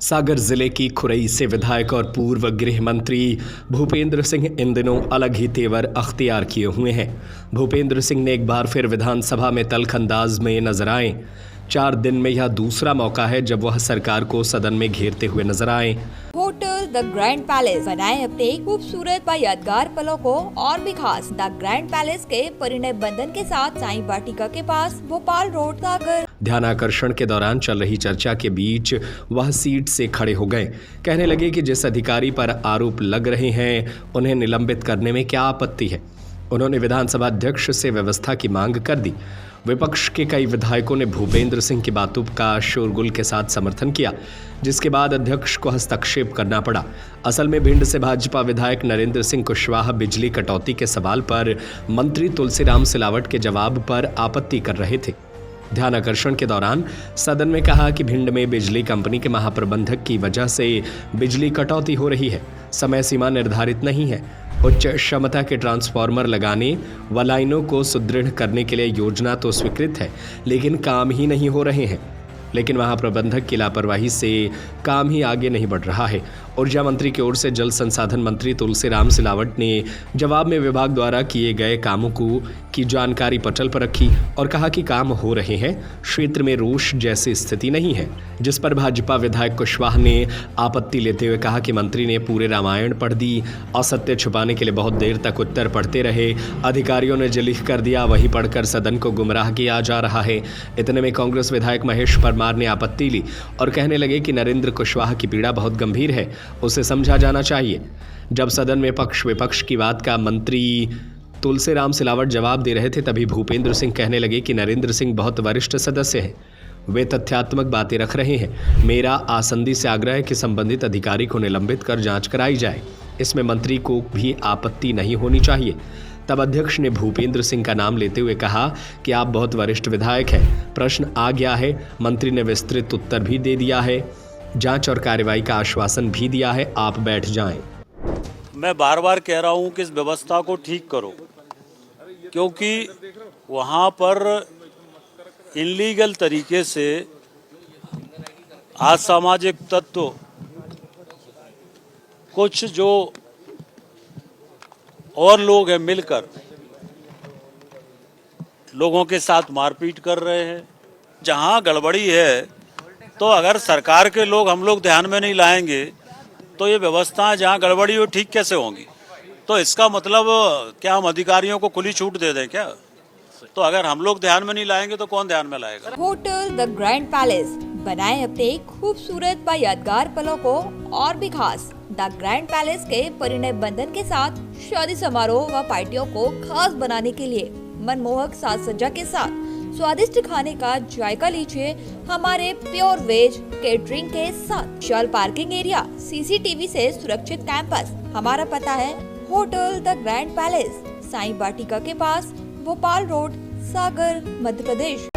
सागर जिले की खुरई से विधायक और पूर्व गृह मंत्री भूपेंद्र सिंह इन दिनों अलग ही तेवर अख्तियार किए हुए हैं। भूपेंद्र सिंह ने एक बार फिर विधानसभा में तल्खअंदाज में नजर आए। 4 दिन में यह दूसरा मौका है जब वह सरकार को सदन में घेरते हुए नजर आए। होटल द ग्रैंड पैलेस बनाए अपने खूबसूरत व यादगार पलों को और भी खास। द ग्रैंड पैलेस के परिणय बंधन के साथ साईं वाटिका के पास भोपाल रोड सागर। ध्यानाकर्षण के दौरान चल रही चर्चा के बीच वह सीट से खड़े हो गए। कहने लगे कि जिस अधिकारी पर आरोप लग रहे हैं उन्हें निलंबित करने में क्या आपत्ति है। उन्होंने विधानसभा अध्यक्ष से व्यवस्था की मांग कर दी। विपक्ष के कई विधायकों ने भूपेंद्र सिंह की बातों का शोरगुल के साथ समर्थन किया, जिसके बाद अध्यक्ष को हस्तक्षेप करना पड़ा। असल में भिंड से भाजपा विधायक नरेंद्र सिंह कुशवाहा बिजली कटौती के सवाल पर मंत्री तुलसीराम सिलावट के जवाब पर आपत्ति कर रहे थे। ध्यानाकर्षण के दौरान सदन में कहा कि भिंड में बिजली कंपनी के महाप्रबंधक की वजह से बिजली कटौती हो रही है। समय सीमा निर्धारित नहीं है। उच्च क्षमता के ट्रांसफार्मर लगाने व लाइनों को सुदृढ़ करने के लिए योजना तो स्वीकृत है, लेकिन काम ही नहीं हो रहे हैं। लेकिन महाप्रबंधक की लापरवाही से काम ही आगे नहीं बढ़ रहा है। ऊर्जा मंत्री की ओर से जल संसाधन मंत्री तुलसीराम सिलावट ने जवाब में विभाग द्वारा किए गए कामों की जानकारी पटल पर रखी और कहा कि काम हो रहे हैं, क्षेत्र में रोष जैसी स्थिति नहीं है। जिस पर भाजपा विधायक कुशवाहा ने आपत्ति लेते हुए कहा कि मंत्री ने पूरे रामायण पढ़ दी, असत्य छुपाने के लिए बहुत देर तक उत्तर पढ़ते रहे, अधिकारियों ने जो लिख कर दिया वही पढ़कर सदन को गुमराह किया जा रहा है। इतने में कांग्रेस विधायक महेश परमार ने आपत्ति ली और कहने लगे कि नरेंद्र कुशवाहा की पीड़ा बहुत गंभीर है, उसे समझा जाना चाहिए। जब सदन में पक्ष विपक्ष की बात का मंत्री तुलसीराम सिलावट जवाब दे रहे थे, तभी भूपेंद्र सिंह कहने लगे कि नरेंद्र सिंह बहुत वरिष्ठ सदस्य हैं, वे तथ्यात्मक बातें रख रहे हैं। मेरा आसंदी से आग्रह है कि संबंधित अधिकारी को निलंबित कर जांच कराई जाए। इसमें मंत्री को भी आपत्ति नहीं होनी चाहिए। तब अध्यक्ष ने भूपेंद्र सिंह का नाम लेते हुए कहा कि आप बहुत वरिष्ठ विधायक हैं, प्रश्न आ गया है। मंत्री ने विस्तृत उत्तर भी दे दिया है, जांच और कार्रवाई का आश्वासन भी दिया है, आप बैठ जाएं। मैं बार बार कह रहा हूं कि इस व्यवस्था को ठीक करो, क्योंकि वहां पर इलीगल तरीके से असामाजिक तत्व कुछ जो और लोग हैं मिलकर लोगों के साथ मारपीट कर रहे हैं। जहां गड़बड़ी है तो अगर सरकार के लोग हम लोग ध्यान में नहीं लाएंगे तो ये व्यवस्थाएं जहां गड़बड़ी हो ठीक कैसे होंगी। तो इसका मतलब क्या हम अधिकारियों को खुली छूट दे दें क्या? तो अगर हम लोग ध्यान में नहीं लाएंगे तो कौन ध्यान में लाएगा। होटल द ग्रैंड पैलेस बनाए अपने खूबसूरत व यादगार पलों को और भी खास। द ग्रैंड पैलेस के परिणय बंधन के साथ शादी समारोह व पार्टियों को खास बनाने के लिए मनमोहक साज सज्जा के साथ स्वादिष्ट खाने का जायका लीजिए हमारे प्योर वेज केटरिंग के साथ। विशाल पार्किंग एरिया, सीसीटीवी से सुरक्षित कैंपस। हमारा पता है hotel the grand palace, Sai Vatika के पास, भोपाल रोड, सागर, मध्य प्रदेश।